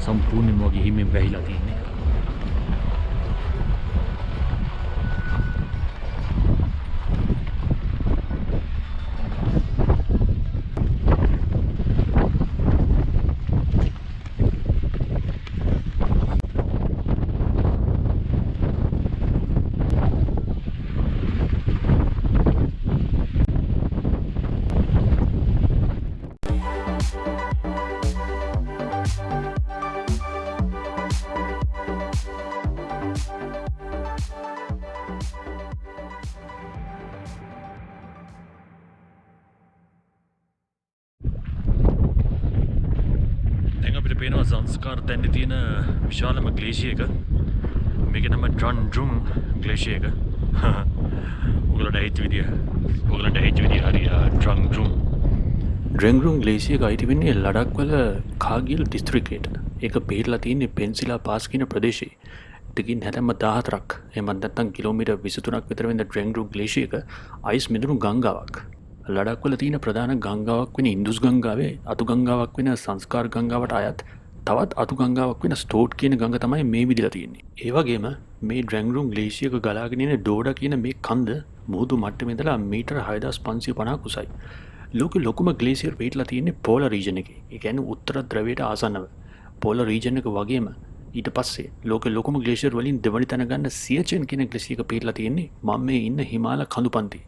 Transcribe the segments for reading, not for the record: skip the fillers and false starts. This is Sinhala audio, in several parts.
සම්පූර්ණයෙන්ම වගේ හිමෙන් වැහිලා තියෙන්නේ. අපිට පේනවා සංස්කාර තැන්නේ තියෙන විශාලම ග්ලේෂියර් එක. මේකේ නම ඩ්‍රන්ඩ්‍රුම් ග්ලේෂියර් එක. ඔයගොල්ලන්ට හිත විදිය හරි ඩ්‍රන්ඩ්‍රුම්. ඩ්‍රන්ඩ්‍රුම් ග්ලේෂියර් එක අයිති වෙන්නේ ලඩක් වල කාගිල් දිස්ත්‍රික්කයට. ඒක පිහිටලා තියෙන්නේ පෙන්සිලා පාස් කියන ප්‍රදේශයේ. එතකින් හැතැම්ම 14ක් එහෙමත් නැත්නම් කිලෝමීටර් 23ක් විතර වෙන ඩ්‍රන්ඩ්‍රුම් ග්ලේෂියර් එක අයිස් මිදුණු ගංගාවක්. ලඩක්වල තියෙන ප්‍රධාන ගංගාවක් වෙන ඉන්දුස් ගංගාවේ අතු ගංගාවක් වෙන සංස්කාර ගංගාවට අයත් තවත් අතු ගංගාවක් වෙන ස්ටෝට් කියන ගඟ තමයි මේ විදිහට තියෙන්නේ. ඒ වගේම මේ ඩ්‍රැන්ග්රුම් ග්ලේෂියර් එක ගලාගෙන එන ඩෝඩා කියන මේ කන්ද මුහුදු මට්ටමේ ඉඳලා මීටර 6550 උසයි. ලෝකෙ ලොකුම ග්ලේෂියර් පිහිටලා තියෙන්නේ පෝලර් රීජන් එකේ. ඒ කියන්නේ උත්තර ධ්‍රවයට ආසන්නව. පෝලර් රීජන් එක වගේම ඊට පස්සේ ලෝකෙ ලොකුම ග්ලේෂියර් වලින් දෙවනි තැන ගන්න සියචෙන් කියන ග්ලේෂියර් එක පිහිටලා තියෙන්නේ මම මේ ඉන්න හිමාල කඳුපන්ති.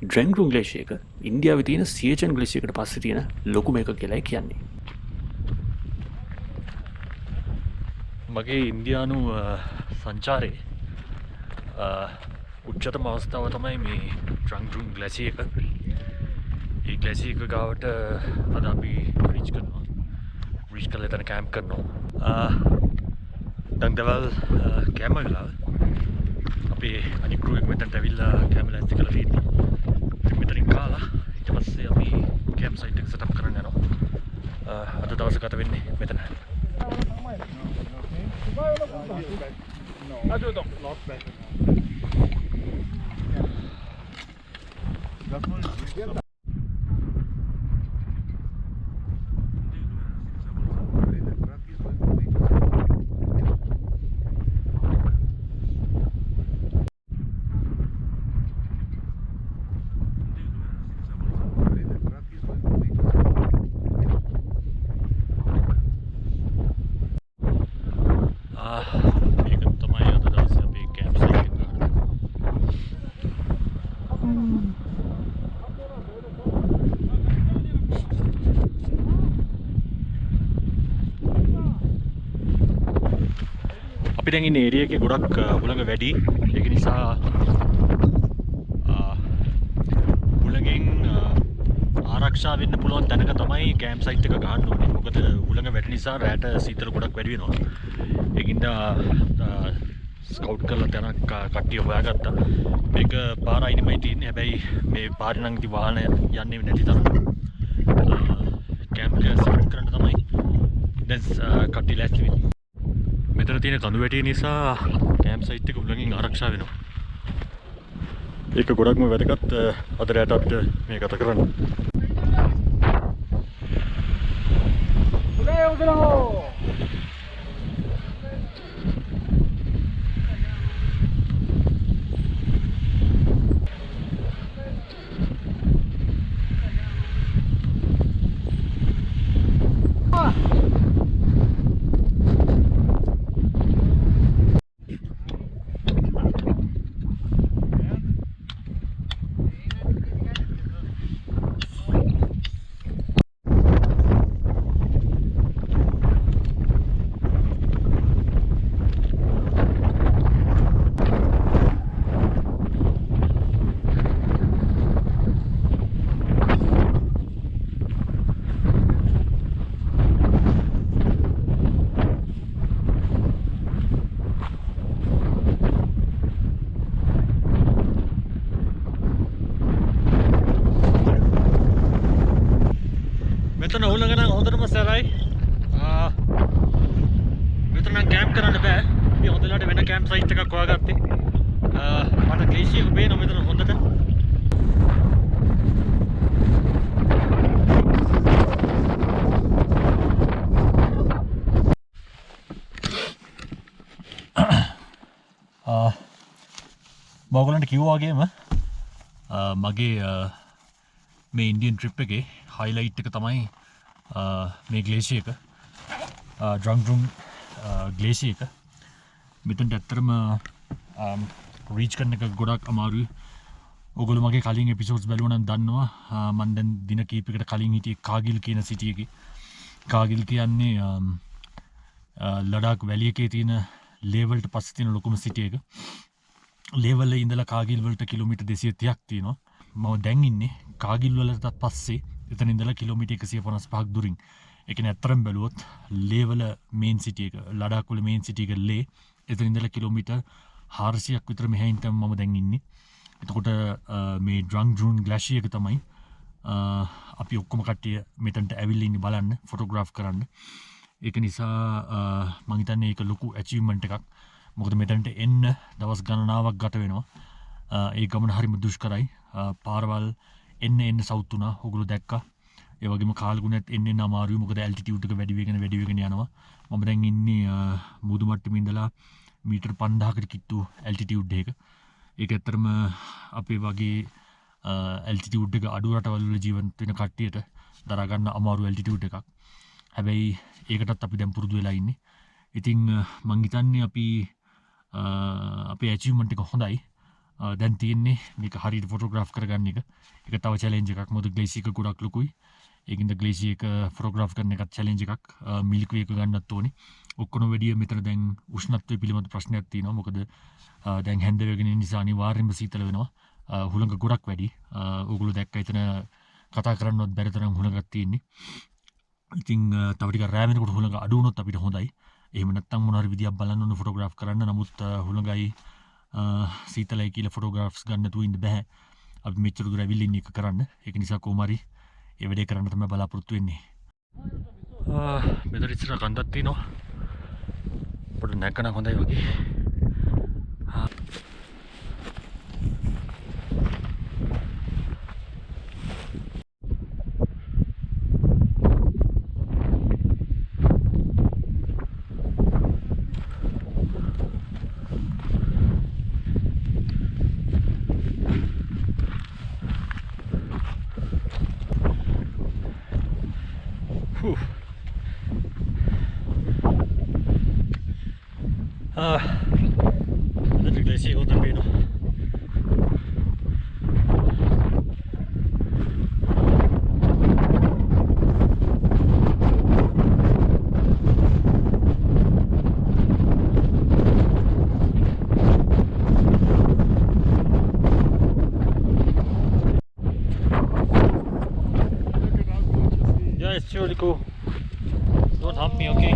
ඩ්‍රැන්ග්රුම් ග්ලේෂියර් එක ඉන්දියාවේ තියෙන සියචෙන් ග්ලේෂියර් එකට පස්සේ තියෙන ලොකුම එක කියලා කියන්නේ. මගේ ඉන්දියානු සංචාරයේ උච්චතම අවස්ථාව තමයි මේ ඩ්‍රැන්ග්රුම් ග්ලේෂියර් එක. ඒ ග්ලේෂියර් එක ගාවට අද අපි රීච් කරනවා. රීච් කරලා එතන කැම්ප් කරනවා. දන්දවල් කැම්ප් වෙලා අපි අනිත් ක්‍රූ එක මෙතනට ඇවිල්ලා කැම්ප් ලෑස්ති කරලා තියෙනවා. මෙතනින් කාලා ඊට පස්සේ අපි කැම්ප් සයිට් එක සෙටප් කරන්න යනවා. අද දවසේ ගත වෙන්නේ මෙතන. මේක තමයි අද දවසේ අපේ කැම්ප් සයිට් එක ගන්න. අපි දැන් ඉන්නේ ඒරියා එකේ ගොඩක් හුළඟ වැඩි. ඒක නිසා හුළඟෙන් ආරක්ෂා වෙන්න පුළුවන් තැනක තමයි කැම්ප් සයිට් එක ගන්න ඕනේ. මොකද හුළඟ වැඩි නිසා රැට සීතල ගොඩක් වැඩි වෙනවා. ඒකින්ද ස්කවුට් කරලා තැනක් කට්ටිය හොයාගත්තා. මේක පාර අයිනෙමයි තියෙන්නේ. හැබැයි මේ පාරේ නම් ඉතින් වාහන යන්නේ නැති තරම්. කැම්ප් එක සෙට් කරන්න තමයි දැන් කට්ටිය ලෑස්ති වෙන්නේ. මෙතන තියෙන කඳු වැටිය නිසා කැම්ප් සයිට් එක හුළඟින් ආරක්ෂා වෙනවා. ඒක ගොඩක්ම වැදගත් අද රැට අපිට මේ ගත කරන්න. මෙතන හුළඟ නම් හොඳටම සැරයි. මෙතන නම් කැම්ප් කරන්න බෑ. අපි හොඳට වෙන කැම්ප් සයිට් එකක් හොයාගත්තේ. මට ග්ලේෂියර් එක පේනවා මෙතන හොඳට. මෝගලන්ට කිව්වාගේම මගේ මේ ඉන්දියන් ට්‍රිප් එකේ හයිලයිට් එක තමයි මේ ග්ලේෂිය එක ඩ්‍රන්ග්රුම් ග්ලේෂිය එක මෙතනට ඇත්තරම රීච් කරන එක ගොඩක් අමාරුයි. ඔයගොල්ලෝ මගේ කලින් එපිසෝඩ්ස් බැලුවා නම් දන්නවා මම දැන් දින කීපයකට කලින් හිටියේ කාගිල් කියන සිටි එකේ. කාගිල් කියන්නේ ලඩාක් වැලි එකේ තියෙන ලේවල්ට පස්සේ තියෙන ලොකුම සිටි එක. ලේවල් එකේ ඉඳලා කාගිල් වලට කිලෝමීටර් 230ක් තියෙනවා. මම දැන් ඉන්නේ කාගිල් වලටත් පස්සේ එතන ඉඳලා කිලෝමීටර් 155ක් දුරින්. ඒ කියන්නේ අතරම බැලුවොත් ලේවල මේන් සිටි එක ලඩාක් වල මේන් සිටි එක ලේ එතන ඉඳලා කිලෝමීටර් 400ක් විතර මෙහෙන් තමයි මම දැන් ඉන්නේ. එතකොට මේ ඩ්‍රන්ග්රුම් ග්ලැෂියර් එක තමයි අපි ඔක්කොම කට්ටිය මෙතනට ඇවිල්ලා ඉන්නේ බලන්න ෆොටෝග්‍රාෆ් කරන්න. ඒක නිසා මම හිතන්නේ ඒක ලොකු ඇචීව්මන්ට් එකක්. මොකද මෙතනට එන්න දවස් ගණනාවක් ගත වෙනවා. ඒ ගමන හරිම දුෂ්කරයි. පාරවල් එන්න සවුත් වුණා. ඔගොල්ලෝ දැක්කා. ඒ වගේම කාල්ගුණත් එන්න අමාරුයි. මොකද ඇල්ටිටියුඩ් එක වැඩි වෙගෙන යනවා. මම දැන් ඉන්නේ මුහුදු මට්ටමේ ඉඳලා මීටර් 5000කට කිට්ටු ඇල්ටිටියුඩ් එක. ඒක ඇත්තරම අපේ වගේ ඇල්ටිටියුඩ් එක අඩු රටවල් වල ජීවත් වෙන කට්ටියට දරා ගන්න අමාරු ඇල්ටිටියුඩ් එකක්. හැබැයි ඒකටත් අපි දැන් පුරුදු වෙලා ඉන්නේ. ඉතින් මං හිතන්නේ අපි අපේ ඇචීව්මන්ට් එක හොඳයි. දැන් තියෙන්නේ මේක හරියට ෆොටෝග්‍රාෆ් කරගන්න එක. ඒක තව චැලෙන්ජ් එකක්. මොකද ග්ලේෂියර් එක ගොඩක් ලොකුයි. ඒකින්ද ග්ලේෂියර් එක ෆොටෝග්‍රාෆ් කරන එකත් චැලෙන්ජ් එකක්. මිල්කි වේ එක ගන්නත් ඕනේ. ඔක්කොම වැඩිය මෙතන දැන් උෂ්ණත්වය පිළිබඳ ප්‍රශ්නයක් තියෙනවා. මොකද දැන් හැන්ද වෙගෙන ඉන්න නිසා අනිවාර්යෙන්ම සීතල වෙනවා. හුළඟ ගොඩක් වැඩි. ඕගොල්ලෝ දැක්ක එතන කතා කරන්නවත් බැරි තරම් හුළඟක් තියෙන්නේ. ඉතින් තව ටිකක් රෑ වෙනකොට හුළඟ අඩු වුණොත් අපිට හොඳයි. එහෙම නැත්නම් මොන හරි විදියක් බලන්න ඕන ෆොටෝග්‍රාෆ් කරන්න. නමුත් හුළඟයි සීතලයි කියලා ෆොටෝග්‍රාෆ්ස් ගන්න නැතුව ඉන්න බෑ. අපි මෙච්චර දුර ඇවිල්ලා ඉන්නේ එක කරන්න. ඒක නිසා කොහොම හරි ඒ වැඩේ කරන්න තමයි බලාපොරොත්තු වෙන්නේ. මෙතන ඉස්සර කන්දක් තියෙනවා. පොඩ නැකන හොඳයි වගේ. Nanti glasi ko tapi no. Yeah, it's really cool. Don't hump me, okay?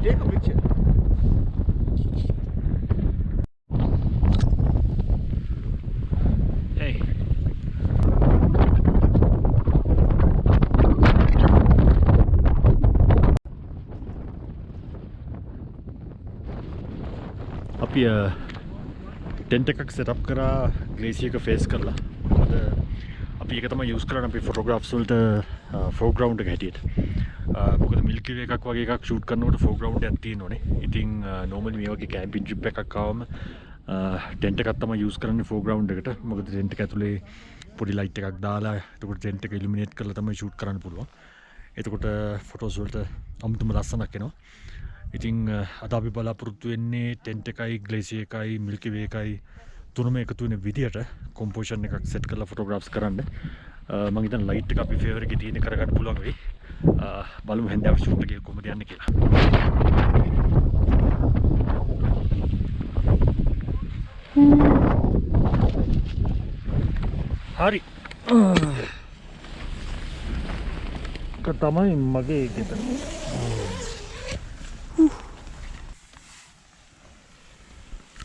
Take a picture. Hey. අපි ටෙන්ට් එකක් සෙට් අප් කරා ග්ලේසියර් එක ෆේස් කරලා. මොකද අපි ඒක තමයි යූස් කරන්නේ අපි ෆොටෝග්‍රාෆ්ස් වලට ෆෝග්‍රවුන්ඩ් එක හැටියට. මොකද මිල්කි වේ එකක් වගේ එකක් ෂූට් කරනකොට ෆෝග්‍රවුන්ඩ් එකක් තියෙන්න ඕනේ. ඉතින් නෝමලි මේ වගේ කැම්පින් ට්‍රිප් එකක් ආවම ටෙන්ට් එකක් තමයි යූස් කරන්නේ ෆෝග්‍රවුන්ඩ් එකට. මොකද ටෙන්ට් එක ඇතුලේ පොඩි ලයිට් එකක් දාලා එතකොට ටෙන්ට් එක ඉලුමිනේට් කරලා තමයි ෂූට් කරන්න පුළුවන්. එතකොට ෆොටෝස් වලට අමුතුම ලස්සනක් එනවා. ඉතින් අද අපි බලාපොරොත්තු වෙන්නේ ටෙන්ට් එකයි ග්ලේසියර් එකයි මිල්කි වේ එකයි තුනම එකතු වෙන විදියට කොම්පෝසිෂන් එකක් සෙට් කරලා ෆොටෝග්‍රාෆ්ස් කරන්න. මම හිතන ලයිට් එක අපි ෆේවර් එකේ තියෙන කරගන්න පුළුවන් වෙයි. බලමු හන්දාව ෂූට් එකේ කොහොමද යන්නේ කියලා. හරි. තමයි මගේ ගෙදර.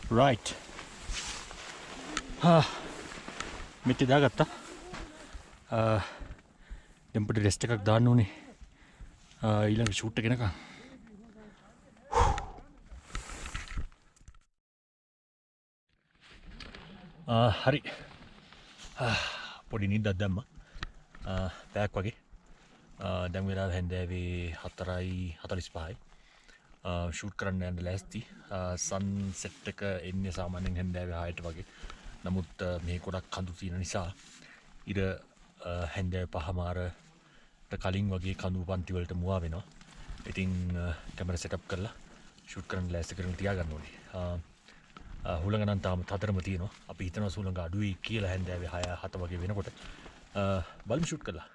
Right. මෙටි දාගත්තා. දැන් පොඩි රෙස්ට් එකක් දාන්න ඕනේ. ඊළඟ ෂූට් එක එනකන්. හරි. පොඩි නිින්දක් දැම්මා. පැයක් වගේ. දැන් වෙලාව හැන්දෑවේ 4:45යි. ෂූට් කරන්න යන්න ලෑස්ති. සන්සෙට් එක එන්නේ සාමාන්‍යයෙන් හැන්දෑවේ 6ට වගේ. නමුත් මේ ගොඩක් කඳු තියෙන නිසා ඉර හැන්දෑවේ 5:00ට කලින් වගේ කඳු පන්ති වලට මුවා වෙනවා. ඉතින් කැමරා සෙටප් කරලා ෂූට් කරන්න ලෑස්ති කරගෙන තියාගන්න ඕනේ. හුළඟ නම් තාම තතරම තියෙනවා. අපි හිතනවා හුළඟ අඩුයි කියලා හැන්දෑවේ 6-7 වගේ වෙනකොට. බලමු ෂූට් කරලා.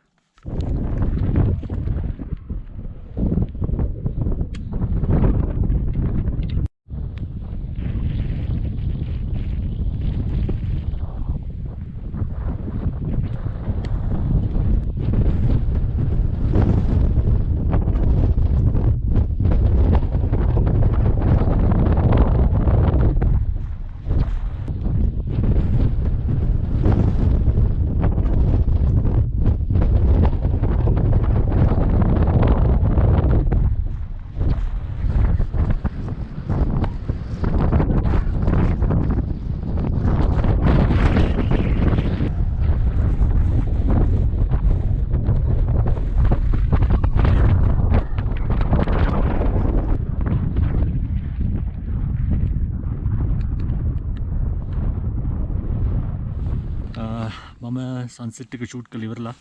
මම සන්සෙට් එක ෂූට් කරලා ඉවරලා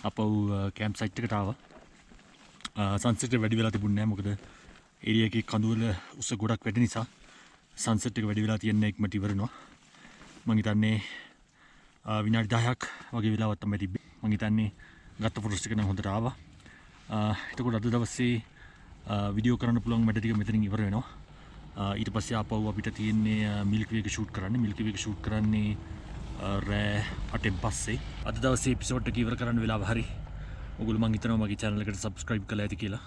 අපව කැම්ප් සයිට් එකට ආවා. සන්සෙට් එක වැඩි වෙලා තිබුණේ නැහැ. මොකද ඒරියා එකේ කඳු වල උස ගොඩක් වැඩි නිසා සන්සෙට් එක වැඩි වෙලා තියෙන එකමට ඉවර වෙනවා. මම හිතන්නේ විනාඩි 10ක් වගේ වෙලාවක් තමයි තිබ්බේ. මම හිතන්නේ ගත්ත ෆොටෝස් ටික නම් හොඳට ආවා. එතකොට අද දවසේ වීඩියෝ කරන්න පුළුවන් වැඩ ටික මෙතනින් ඉවර වෙනවා. ඊට පස්සේ ආපහු අපිට තියෙන්නේ මිල්කි වේ එක ෂූට් කරන්න. මිල්කි වේ එක ෂූට් කරන්නේ රෑ 8න් පස්සේ. අද දවසේ එපිසෝඩ් එක ඉවර කරන්න වෙලාව හරි. ඔයගොල්ලෝ මං හිතනවා මගේ channel එකට subscribe කරලා ඇති කියලා.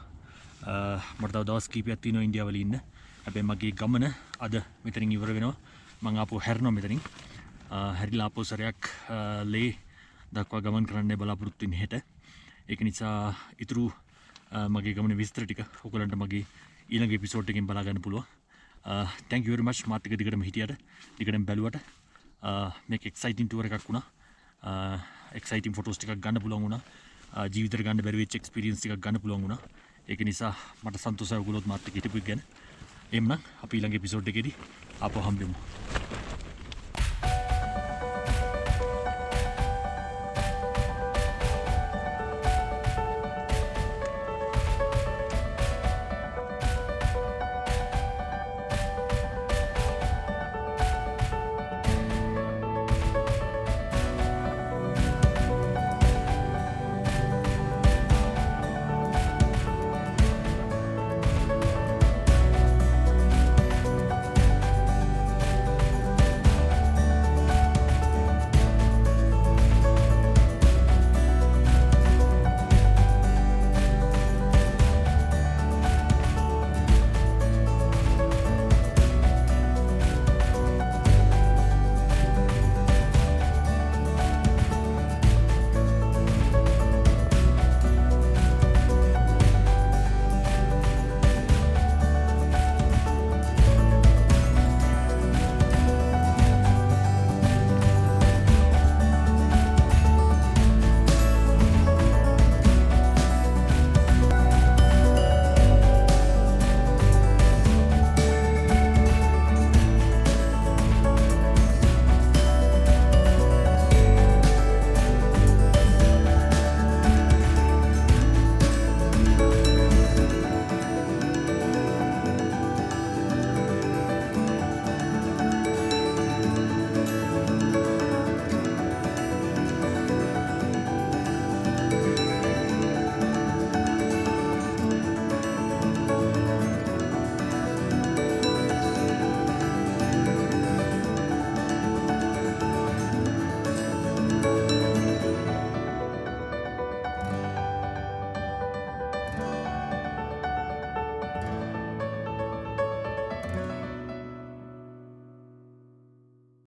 මට තව දවස් කීපයක් තියෙනවා ඉන්දියාවල ඉන්න. හැබැයි මගේ ගමන අද මෙතනින් ඉවර වෙනවා. මං ආපහු හැරෙනවා මෙතනින්. හැරිලා ආපහු සැරයක් ලේ දක්වා ගමන් කරන්න බලාපොරොත්තු වෙන්නේ හෙට. ඒක නිසා ඊතුරු මගේ ගමනේ විස්තර ටික ඔයගොල්ලන්ට මගේ ඊළඟ එපිසෝඩ් එකෙන් බලා ගන්න පුළුවන්. thank you very much මාත් එක දිගටම හිටියට දිගටම බැලුවට. මේක එක්සයිටින් ටුවර් එකක් වුණා. එක්සයිටින් ෆොටෝස් ටිකක් ගන්න පුළුවන් වුණා. ජීවිතේට ගන්න බැරි වෙච්ච එක්ස්පීරියන්ස් ටිකක් ගන්න පුළුවන් වුණා. ඒක නිසා මට සන්තෝෂයි ඔයගොල්ලෝත් මාත් එක්ක හිටපු එක ගැන. එහෙනම් අපි ඊළඟ එපිසෝඩ් එකේදී ආපහු හම්බෙමු.